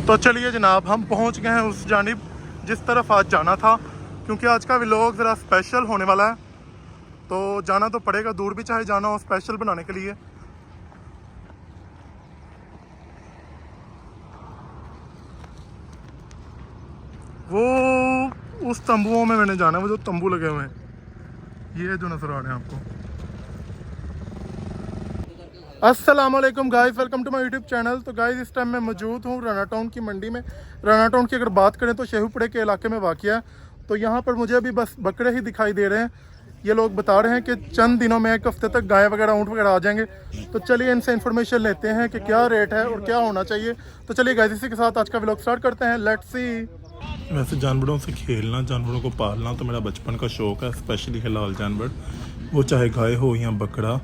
तो चलिए जनाब, हम पहुंच गए हैं उस जानिब जिस तरफ आज जाना था, क्योंकि आज का व्लॉग ज़रा स्पेशल होने वाला है। तो जाना तो पड़ेगा, दूर भी चाहे जाना हो स्पेशल बनाने के लिए। वो उस तंबुओं में मैंने जाना है, वो जो तंबू लगे हुए हैं ये जो नज़र आ रहे हैं आपको। अस्सलाम वालेकुम guys, welcome to my YouTube channel. तो गाइस इस टाइम मैं मौजूद हूँ राना टाउन की मंडी में। राना टाउन की अगर बात करें तो शेहूपुरे के इलाके में वाक़ है। तो यहाँ पर मुझे अभी बस बकरे ही दिखाई दे रहे हैं। ये लोग बता रहे हैं कि चंद दिनों में, एक हफ्ते तक गाय वगैरह ऊँट वगैरह आ जाएंगे। तो चलिए इनसे इन्फॉर्मेशन लेते हैं कि क्या रेट है और क्या होना चाहिए। तो चलिए गाइस इसी के साथ आज का व्लॉग स्टार्ट करते हैं। Let's see. वैसे जानवरों से खेलना, जानवरों को पालना तो मेरा बचपन का शौक़ है, स्पेशली हलाल जानवर, वो चाहे गाय हो या बकरा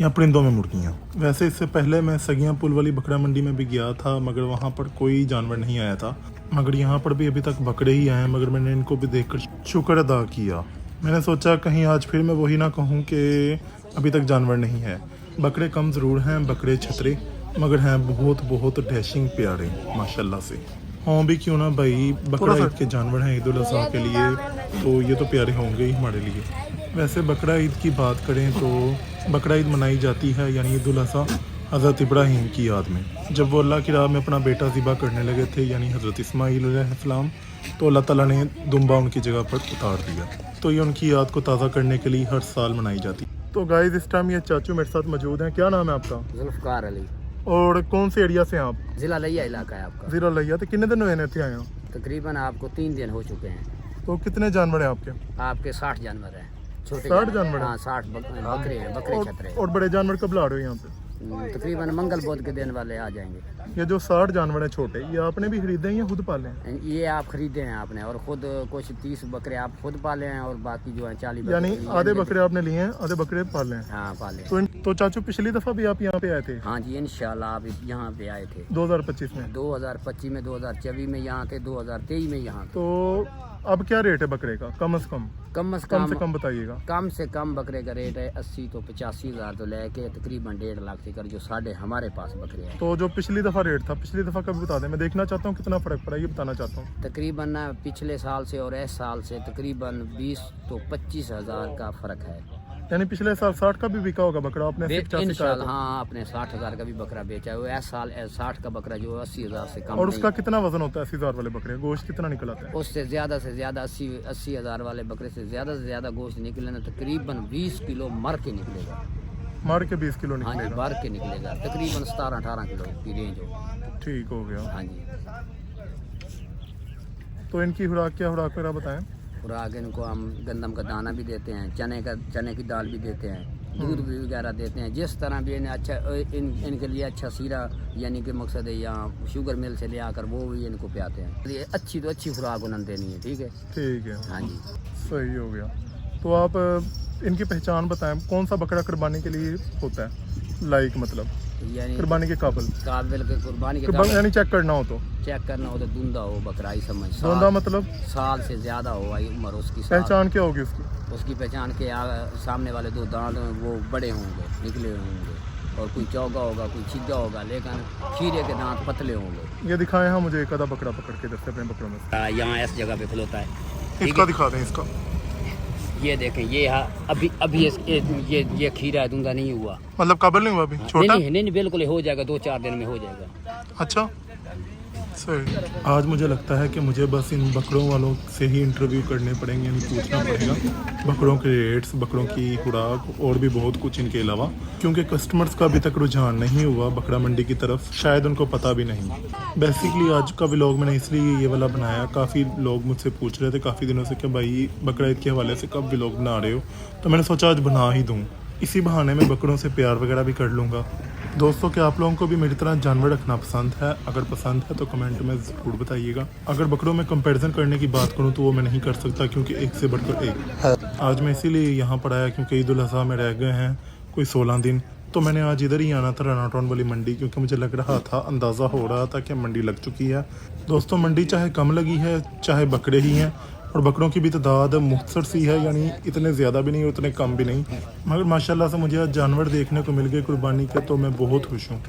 या परिंदों में मुर्गियाँ। वैसे इससे पहले मैं सगियाँ पुल वाली बकरा मंडी में भी गया था, मगर वहाँ पर कोई जानवर नहीं आया था। मगर यहाँ पर भी अभी तक बकरे ही आए हैं, मगर मैंने इनको भी देखकर शुक्र अदा किया। मैंने सोचा कहीं आज फिर मैं वही ना कहूँ कि अभी तक जानवर नहीं है। बकरे कम ज़रूर हैं, बकरे छतरे, मगर हैं बहुत बहुत डैशिंग प्यारे माशाल्लाह से। हाँ भी क्यों ना भाई, बकरा ईद के जानवर हैं ईद उल अज़हा के लिए, तो ये तो प्यारे होंगे ही हमारे लिए। वैसे बकरा ईद की बात करें तो बकरा ईद मनाई जाती है यानी ईद उल अज़हा हज़रत इब्राहीम की याद में। जब वो अल्लाह की राह में अपना बेटा ज़िबा करने लगे थे यानी हज़रत इस्माईल अलैहिस्सलाम, तो अल्लाह ताला ने दुम्बा उनकी जगह पर उतार दिया। तो ये उनकी याद को ताज़ा करने के लिए हर साल मनाई जाती। तो गाइस इस टाइम ये चाचू मेरे साथ मौजूद हैं। क्या नाम है आपका? जुल्फ़कार अली। और कौन से एरिया से हैं आप? ज़िला लिया इलाका है आपका। ज़िला लिया। तो कितने दिन हुए थे आए हो? तकरीबन आपको 3 दिन हो चुके हैं। तो कितने जानवर हैं आपके? आपके 60 जानवर हैं। छोटे 60 जानवर हैं? हाँ 60 बकरे हैं, बकरे छतरे। और बड़े जानवर कब ला रहे हो यहाँ पे? तकरीबन मंगल बुध के दिन वाले आ जाएंगे। ये जो 60 जानवर हैं छोटे, ये आपने भी खरीदे हैं या खुद पाले हैं? ये आप खरीदे हैं आपने, और खुद कुछ 30 बकरे आप खुद पाले हैं, और बाकी जो है 40 यानी आधे बकरे आपने लिए हैं, आधे बकरे पाले हैं। हाँ पाले। तो चाचू पिछली दफ़ा भी आप यहाँ पे आए थे? हाँ जी इंशाल्लाह आप यहाँ पे आए थे 2025 में। 2025 में, 2024 में यहाँ थे, 2023 में यहाँ थे। तो अब क्या रेट है बकरे का? कम से कम से कम बताइएगा। कम से कम बकरे का रेट है 80 तो 85 हज़ार तो लेके तकरीबन 1.5 लाख तक जो साढ़े हमारे पास बकरे हैं। तो जो पिछली दफ़ा रेट था, पिछली दफ़ा कब बता दें, मैं देखना चाहता हूँ कितना फ़र्क पड़ा, ये बताना चाहता हूँ। तकरीबन पिछले साल से और इस साल से तकरीबन 20 तो 25 हज़ार का फ़र्क है। यानी पिछले साल 60 का भी बिका होगा बकरा आपने? इंशाल्लाह हाँ, आपने 60 हज़ार का भी बकरा बेचा है। इस साल 60 का बकरा जो 80 हज़ार से कम। और उसका कितना वजन होता है 80 हज़ार वाले बकरे? गोश्त कितना निकल आता है? उससे ज़्यादा 80 हज़ार वाले बकरे से ज़्यादा गोश्त निकलेगा, तकरीबन 20 किलो मर के निकलेगा। मार के 20 किलो हाँ जी, निकलेगा? मर के निकलेगा, तकरीबन 17-18 किलो की रेंज हो। ठीक हो गया। हाँ जी। तो इनकी खुराक, क्या खुराक वगैरह बताएं? खुराक इनको हम गंदम का दाना भी देते हैं, चने की दाल भी देते हैं, दूध भी वगैरह देते हैं। जिस तरह भी इन्हें अच्छा इनके लिए अच्छा सीरा यानी कि मकसद है, या शुगर मिल से ले आकर वो भी इनको पियाते हैं। ये अच्छी खुराक उन्हें देनी है। ठीक है, ठीक है। हाँ जी सही हो गया। तो आप इनकी पहचान बताएं, कौन सा बकरा कुर्बानी के लिए होता है लाइक, मतलब यानी कुर्बानी के काबिल के कुर्बानी के यानी चेक करना हो तो धुंधा हो बकरा ही समझ। धुंधा मतलब साल से ज़्यादा हो उम्र उसकी। पहचान क्या होगी उसकी पहचान के सामने वाले 2 दांत वो बड़े होंगे, निकले होंगे, और कोई चौगा होगा, कोई छिग्गा होगा, लेकिन खीरे के दांत पतले होंगे। ये दिखाएं हाँ मुझे एक आधा बकरा पकड़ के दस्ते अपने बकरों में। यहाँ इस जगह पे खिलौता है। इसका दिखा दें इसका। ये देखें, ये अभी ये खीरा धुंधा नहीं हुआ, मतलब काबिल नहीं हुआ अभी? छोटा नहीं बिल्कुल हो जाएगा, 2-4 दिन में हो जाएगा। अच्छा सही। आज मुझे लगता है कि मुझे बस इन बकरों वालों से ही इंटरव्यू करने पड़ेंगे, यानी पूछना पड़ेगा बकरों के रेट्स, बकरों की खुराक और भी बहुत कुछ इनके अलावा, क्योंकि कस्टमर्स का अभी तक रुझान नहीं हुआ बकरा मंडी की तरफ, शायद उनको पता भी नहीं। बेसिकली आज का व्लॉग मैंने इसलिए ये वाला बनाया, काफ़ी लोग मुझसे पूछ रहे थे काफ़ी दिनों से कि भाई बकरा ईद के हवाले से कब व्लॉग बना रहे हो, तो मैंने सोचा आज बना ही दूँ। इसी बहाने में बकरों से प्यार वगैरह भी कर लूँगा। दोस्तों क्या आप लोगों को भी मेरी तरह जानवर रखना पसंद है? अगर पसंद है तो कमेंट में ज़रूर बताइएगा। अगर बकरों में कंपैरिजन करने की बात करूं तो वो मैं नहीं कर सकता, क्योंकि एक से बढ़कर एक। आज मैं इसीलिए यहाँ पर आया क्योंकि ईद उल अज़हा में रह गए हैं कोई 16 दिन, तो मैंने आज इधर ही आना था राना टाउन वाली मंडी, क्योंकि मुझे लग रहा था, अंदाज़ा हो रहा था कि मंडी लग चुकी है। दोस्तों मंडी चाहे कम लगी है, चाहे बकरे ही हैं, और बकरों की भी तादाद मुख्तसर सी है, यानी इतने ज़्यादा भी नहीं उतने कम भी नहीं, मगर माशाल्लाह से मुझे आज जानवर देखने को मिल गए कुर्बानी के, तो मैं बहुत खुश हूँ।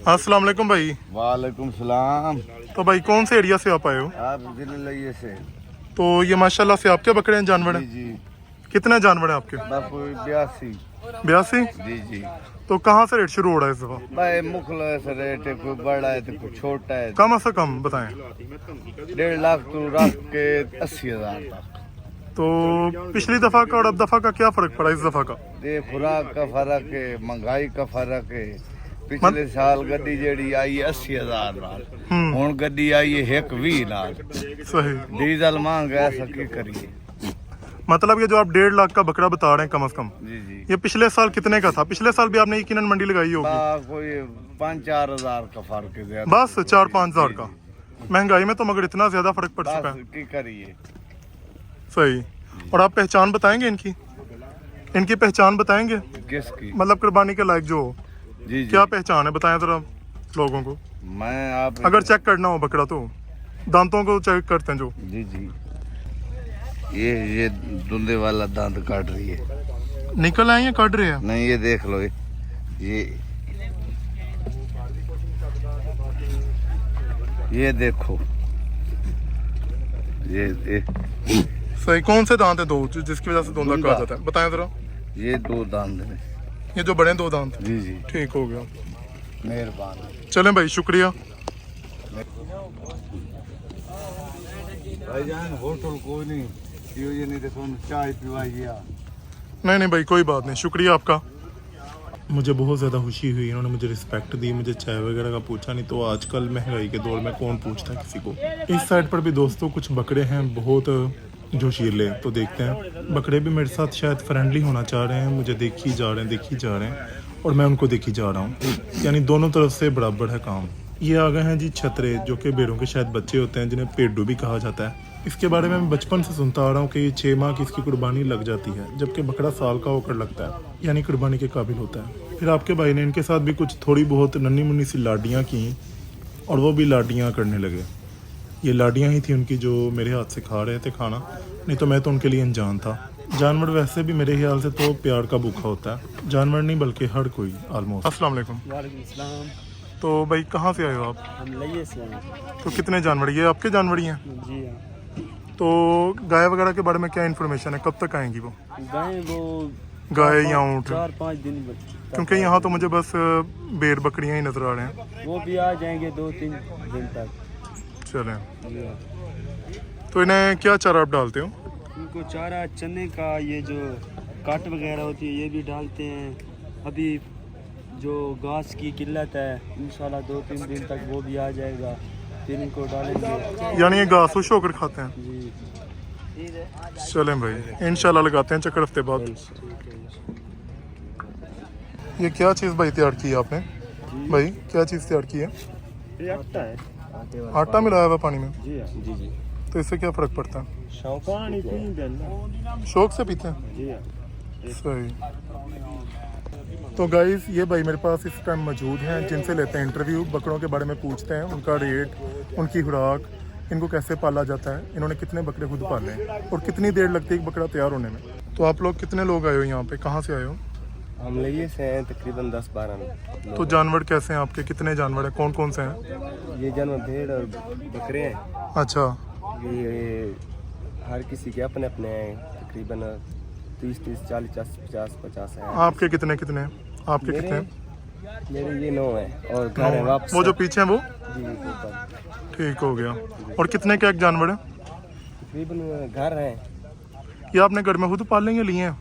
अस्सलाम वालेकुम भाई। वालेकुम सलाम। तो भाई कौन से एरिया से आप आए हो? आप दिल्ली से? तो ये माशाल्लाह से आपके बकरे हैं, जानवर जी हैं? जी। कितने जानवर हैं आपके? बस 82। 82? जी जी। तो कहाँ से रेट शुरू हो रहा है इस दफा? भाई मुखला से रेट है, कोई बड़ा है तो कोई छोटा है। कम से कम बताएं। 1.5 लाख तो रख के 80,000 तक। तो पिछली दफा का और अब दफा का क्या फर्क पड़ा इस दफा का? ये खुराक का फर्क है, महंगाई का फर्क है। पिछले साल गड्डी जेड़ी आई 80,000 नाल, हुण गड्डी आई है 120 नाल। सही। डीजल महंगा है, ऐसा की करिए। मतलब ये जो आप 1.5 लाख का बकरा बता रहे हैं कम से कम, जी जी। ये पिछले साल कितने का था? पिछले साल भी आपने यकीनन मंडी लगाई होगी। कोई 5-4 हजार का फर्क है। बस 4-5 हजार का। महंगाई में तो मगर इतना ज्यादा फर्क पड़ चुका है। की करिए। सही। और आप पहचान बताएंगे इनकी? इनकी पहचान बताएंगे? किसकी? मतलब कुर्बानी के लायक जो हो। जी जी। क्या पहचान है बताएं जरा लोगों को। मैं आप अगर चेक करना हो बकरा तो दांतों को चेक करते हैं जो। जी जी। ये धुंधे वाला दांत काट रही है। निकल आए या काट रहे हैं? नहीं, ये देख लो, ये देखो, ये सही। कौन से दांत है दो जिसकी वजह से धुंधला कहा जाता है? बताएं जरा। ये 2 दांत हैं। ये जो बड़े 2 दांत? जी जी। ठीक हो गया, मेहरबान। चलें भाई, शुक्रिया। भाईजान होटल कोई नहीं, ये नहीं देखो चाय पिवाइए। नहीं भाई, कोई बात नहीं, शुक्रिया आपका। मुझे बहुत ज़्यादा खुशी हुई, इन्होंने मुझे रिस्पेक्ट दी, मुझे चाय वगैरह का पूछा। नहीं तो आजकल महंगाई के दौर में कौन पूछता है किसी को। इस साइड पर भी दोस्तों कुछ बकरे हैं बहुत जोशीले, तो देखते हैं। बकरे भी मेरे साथ शायद फ्रेंडली होना चाह रहे हैं, मुझे देखी जा रहे हैं और मैं उनको देखी जा रहा हूँ, यानी दोनों तरफ से बराबर है काम। ये आ गए हैं जी छतरे, जो कि बेरों के शायद बच्चे होते हैं, जिन्हें पेड्डू भी कहा जाता है। इसके बारे में मैं बचपन से सुनता आ रहा हूँ कि ये 6 माह की इसकी कुर्बानी लग जाती है, जबकि बकरा साल का होकर लगता है, यानी कुर्बानी के काबिल होता है। फिर आपके भाई ने इनके साथ भी कुछ थोड़ी बहुत नन्ही मुन्नी सी लाडियाँ की और वो भी लाडियाँ करने लगे। ये लाडियाँ ही थी उनकी जो मेरे हाथ से खा रहे थे खाना, नहीं तो मैं तो उनके लिए अनजान था। जानवर वैसे भी मेरे ख्याल से तो प्यार का भूखा होता है, जानवर नहीं बल्कि हर कोई ऑलमोस्ट। अस्सलाम वालेकुम। वालेकुम सलाम। तो भाई कहाँ से आए हो आप? हम लइये से हैं। तो कितने जानवर? ये आपके जानवर ही हैं? जी हाँ। तो गाय वगैरह के बारे में क्या इन्फॉर्मेशन है? कब तक आएंगी वो गाय वो गाय या ऊँट? 4-5 दिन क्योंकि यहाँ तो मुझे बस बेर बकरियाँ ही नज़र आ रहे हैं। वो भी आ जाएंगे 2-3 दिन तक। चलें। जी हाँ। तो इन्हें क्या चारा आप डालते हो? उनको चारा चने का, ये जो काट वगैरह होती है ये भी डालते हैं। अभी जो घास की किल्लत है, इंशाल्लाह 2-3 दिन तक वो भी आ जाएगा, फिर इनको डालेंगे। यानी ये घास फूस होकर खाते हैं? जी। चलें भाई, इंशाल्लाह लगाते हैं चक्कर हफ्ते बाद। ये क्या चीज़ भाई तैयार की है आपने? भाई क्या चीज़ तैयार की है? ये आटा है। आटा मिलाया हुआ पानी में? जी हाँ। जी जी। तो इससे क्या फ़र्क पड़ता है? पानी पी देना। शौक से पीते हैं? जी हाँ। सही। तो गाइस, ये भाई मेरे पास इस टाइम मौजूद हैं, जिनसे लेते हैं इंटरव्यू, बकरों के बारे में पूछते हैं, उनका रेट, उनकी खुराक, इनको कैसे पाला जाता है, इन्होंने कितने बकरे खुद पाले हैं और कितनी देर लगती है एक बकरा तैयार होने में। तो आप लोग कितने लोग आए हो यहाँ पे, कहाँ से आए हो? हम लइये से हैं, तकरीबन 10-12। तो जानवर कैसे हैं आपके? कितने जानवर हैं, कौन कौन से हैं? ये जानवर भेड़ और बकरे हैं। अच्छा। ये हर किसी के अपने अपने हैं, तकरीबन 30-30, 40-50 हैं। आपके कितने कितने हैं? आपके कितने हैं? मेरे ये 9 है और घर है वापस। वो जो पीछे हैं वो? जी ऊपर। ठीक हो गया। और कितने क्या जानवर हैं? तकरीबन घर हैं, ये आपने घर में खुद पाले या लिए हैं?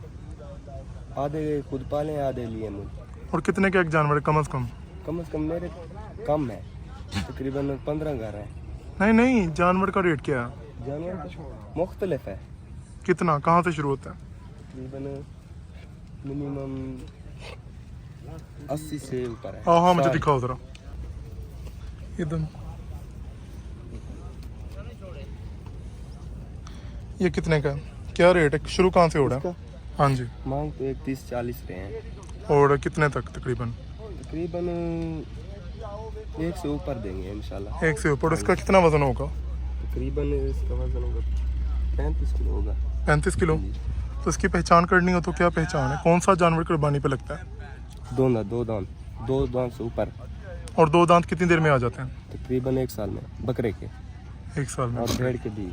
आधे खुद पाले, आधे लिए मुझे। और कितने क्या जानवर है कम से कम? कम से कम मेरे कम है, तकरीबन 15 घर हैं। नहीं, जानवर का रेट क्या है? जानवर मुख्तलिफ है। कितना, कहाँ से शुरू होता है? तकरीबन मिनिमम 80 से ऊपर है। हाँ, मुझे दिखाओ ज़रा एकदम। ये कितने का है? क्या रेट है? शुरू कहाँ से हो रहा है? हाँ जी। मांग तो 30-40 रहे हैं। और कितने तक तकरीबन? तकरीबन 1 से ऊपर देंगे इंशाल्लाह। 1 से ऊपर। इसका कितना वजन होगा? तकरीबन इसका वजन होगा 35 किलो होगा। 35 किलो। तो इसकी पहचान करनी हो तो क्या पहचान है? कौन सा जानवर कुर्बानी पे लगता है? दो दांत से ऊपर। और 2 दांत कितनी देर में आ जाते हैं? तकरीबन 1 साल में बकरे के, 1 साल में। और भेड़ के भी,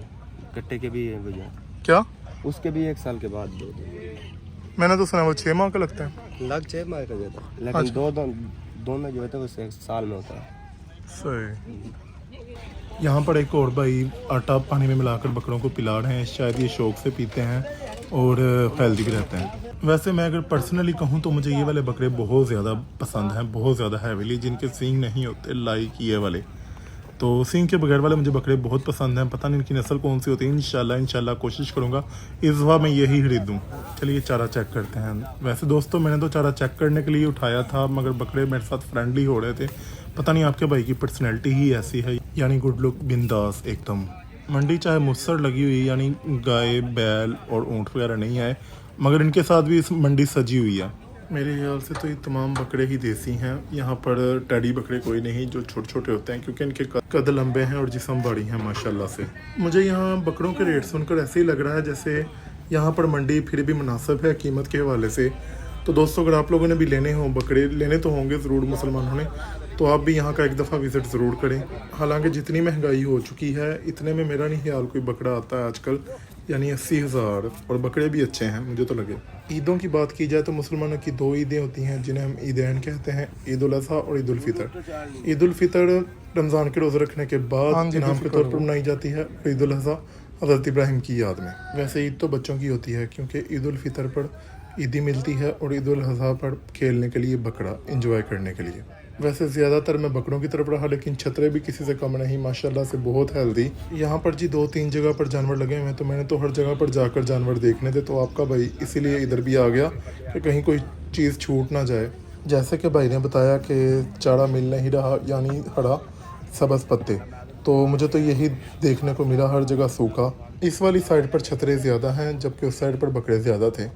कट्टे के भी हैं भैया, क्या? उसके भी 1 साल के बाद 2 मैंने तो सुना वो 6 माह का लगता है। लग 6 माह का जाता है, लेकिन अच्छा। दोनों जो होता है वो 1 साल में होता है। सही। यहाँ पर एक और भाई आटा पानी में मिलाकर बकरों को पिला रहे हैं, शायद ये शौक से पीते हैं और हेल्दी भी रहते हैं। वैसे मैं अगर पर्सनली कहूँ तो मुझे ये वाले बकरे बहुत ज़्यादा पसंद हैं, बहुत ज़्यादा हैवीली, जिनके सींग नहीं होते लाइक ये वाले। तो सींग के बगैर वाले मुझे बकरे बहुत पसंद हैं। पता नहीं इनकी नस्ल कौन सी होती है, इंशाल्लाह कोशिश करूँगा इस बार मैं यही खरीदूँ। चलिए चारा चेक करते हैं। वैसे दोस्तों मैंने तो चारा चेक करने के लिए उठाया था, मगर बकरे मेरे साथ फ्रेंडली हो रहे थे। पता नहीं आपके भाई की पर्सनैलिटी ही ऐसी है, यानी गुड लुक, बिंदास एकदम। मंडी चाहे मुसर लगी हुई, यानी गाय बैल और ऊँट वगैरह नहीं आए, मगर इनके साथ भी इस मंडी सजी हुई है। मेरे ख्याल से तो ये तमाम बकरे ही देसी हैं। यहाँ पर टेडी बकरे कोई नहीं जो छोटे छोटे होते हैं, क्योंकि इनके कद लंबे हैं और जिस्म बड़ी हैं माशाल्लाह से। मुझे यहाँ बकरों के रेट सुनकर ऐसे ही लग रहा है जैसे यहाँ पर मंडी फिर भी मुनासिब है कीमत के हवाले से। तो दोस्तों अगर आप लोगों ने भी लेने हों बकरे, लेने तो होंगे ज़रूर मुसलमानों ने, तो आप भी यहाँ का एक दफ़ा विज़िट ज़रूर करें। हालांकि जितनी महंगाई हो चुकी है इतने में मेरा नहीं ख्याल कोई बकरा आता है आजकल, यानी 80,000, और बकरे भी अच्छे हैं मुझे तो लगे। ईदों की बात की जाए तो मुसलमानों की 2 ईदें होती हैं जिन्हें हम ईदैन कहते हैं, ईद उल अज़हा और ईद उल फितर। ईद उल फितर रमज़ान के रोज़े रखने के बाद इनाम के तौर पर मनाई जाती है, ईद उल अज़हा हज़रत इब्राहिम की याद में। वैसे ईद तो बच्चों की होती है, क्योंकि ईद उल फितर पर ईदी मिलती है और ईद उल अज़हा पर खेलने के लिए बकरा एंजॉय करने के लिए। वैसे ज़्यादातर मैं बकरों की तरफ रहा, लेकिन छतरे भी किसी से कम नहीं माशाल्लाह से, बहुत हेल्दी। यहाँ पर जी 2-3 जगह पर जानवर लगे हुए हैं, तो मैंने तो हर जगह पर जाकर जानवर देखने थे, तो आपका भाई इसीलिए इधर भी आ गया कि कहीं कोई चीज़ छूट ना जाए। जैसे कि भाई ने बताया कि चारा मिल नहीं रहा, यानी हरा सब्ज़ पत्ते, तो मुझे तो यही देखने को मिला, हर जगह सूखा। इस वाली साइड पर छतरे ज़्यादा हैं जबकि उस साइड पर बकरे ज़्यादा थे,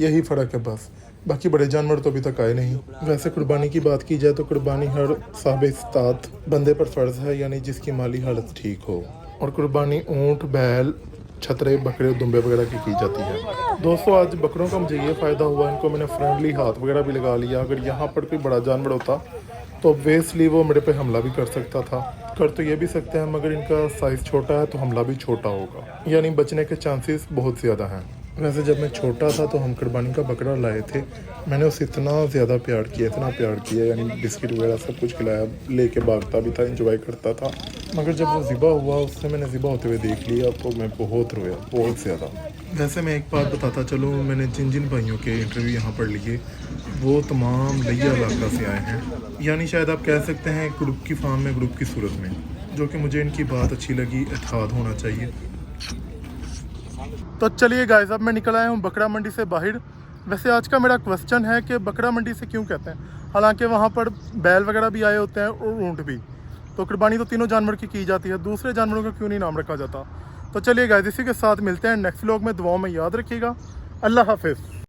यही फ़र्क है बस। बाकी बड़े जानवर तो अभी तक आए नहीं। वैसे कुर्बानी की बात की जाए तो कुर्बानी हर साहिब इस्तात बंदे पर फ़र्ज़ है, यानी जिसकी माली हालत ठीक हो, और कुर्बानी ऊँट, बैल, छतरे, बकरे, दुम्बे वगैरह की जाती है। दोस्तों आज बकरों का मुझे ये फ़ायदा हुआ, इनको मैंने फ्रेंडली हाथ वगैरह भी लगा लिया। अगर यहाँ पर कोई बड़ा जानवर होता तो ऑब्वियसली वो मेरे पे हमला भी कर सकता था, कर तो ये भी सकते हैं, मगर इनका साइज़ छोटा है तो हमला भी छोटा होगा, यानी बचने के चांसेस बहुत ज़्यादा हैं। वैसे जब मैं छोटा था तो हम कुर्बानी का बकरा लाए थे, मैंने उसे इतना ज़्यादा प्यार किया, इतना प्यार किया, यानी बिस्किट वगैरह सब कुछ खिलाया, लेके भागता भी था, एंजॉय करता था। मगर जब वो ज़िबा हुआ, उससे मैंने ज़िबा होते हुए देख लिया तो मैं बहुत रोया, बहुत ज़्यादा। वैसे मैं एक बात बताता चलूँ, मैंने जिन जिन भाइयों के इंटरव्यू यहाँ पर लिए वो तमाम लिया इलाका से आए हैं, यानी शायद आप कह सकते हैं ग्रुप की फार्म में, ग्रुप की सूरत में, जो कि मुझे इनकी बात अच्छी लगी, इत्तेहाद होना चाहिए। तो चलिए गाइस, अब मैं निकल आया हूँ बकरा मंडी से बाहर। वैसे आज का मेरा क्वेश्चन है कि बकरा मंडी से क्यों कहते हैं, हालांकि वहाँ पर बैल वगैरह भी आए होते हैं और ऊँट भी, तो कुर्बानी तो तीनों जानवर की जाती है, दूसरे जानवरों का क्यों नहीं नाम रखा जाता। तो चलिए गाइस, इसी के साथ मिलते हैं नेक्स्ट व्लॉग में। दुआओं में याद रखिएगा। अल्लाह हाफिज़।